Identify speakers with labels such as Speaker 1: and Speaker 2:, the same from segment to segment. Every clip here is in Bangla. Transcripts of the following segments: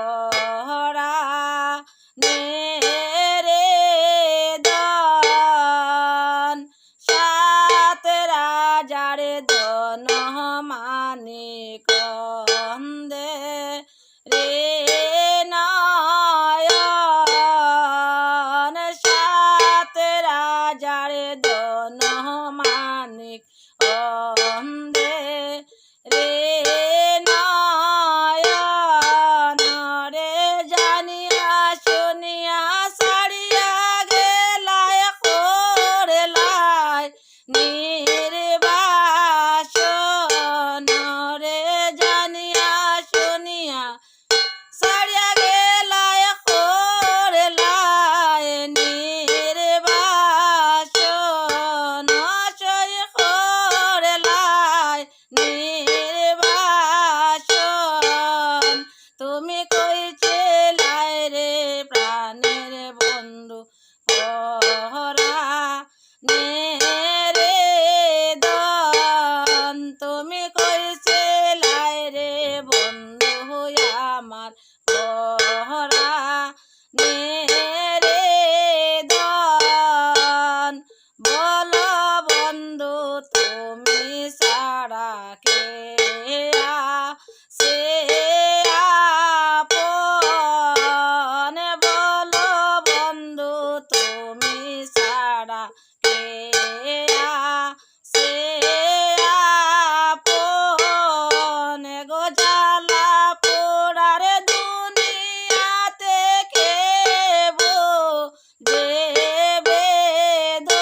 Speaker 1: পরা রে দন সাত রাজার দন মানিক দে রে নয়ন সাত রাজার দন মানিক দে রে নয়ন রে জানিয়া শুনিয়া সারিয়া গেলায় করলায় নির্বাসন রে জানিয়া শুনিয়া সারিয়া গেলায় করলায় নির্বাসন সই করলায় নির্বাসন তুমি কইছিলাই রে প্রাণের বন্ধু পরা রে দন তুমি কইছিলাই রে বন্ধু আমার পরা রে দন বলো বন্ধু তুমি ছাড়া কে সে আপন বলো বন্ধু তুমি ছাড়া কে সে আপন গো জ্বালা পোড়ার দুনিয়াতে কেব যে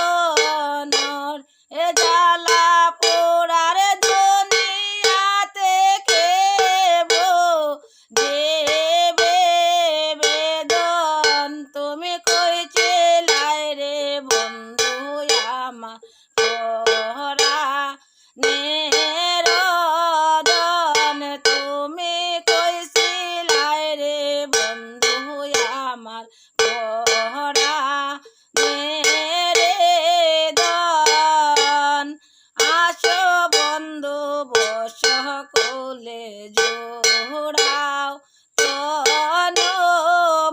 Speaker 1: বেদনর এ জ্বালা পোড়ার দুনিয়াতে কেব যে বেদন তুমি কইছিলাই রে বন্ধু আমার পরা নেরদন তুমি কইছিলাই রে বন্ধু আমার পরা রে দন আসো বন্ধু বস কোলে জোড়াও তনু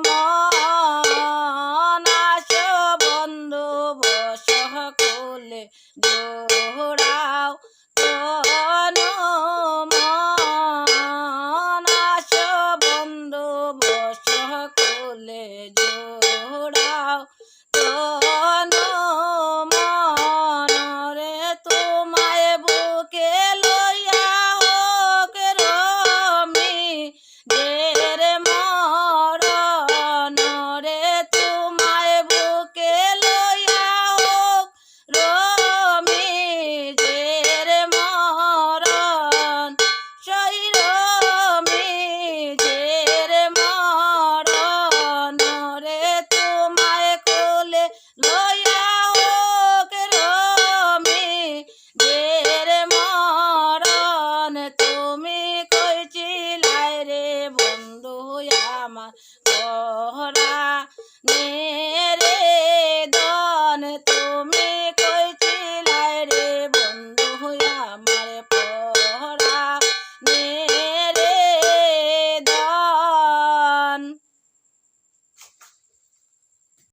Speaker 1: মন আসো বন্ধু বস কোলে জোড়াও তনু মন আসো বন্ধু বস কোলে জোড়াও তনু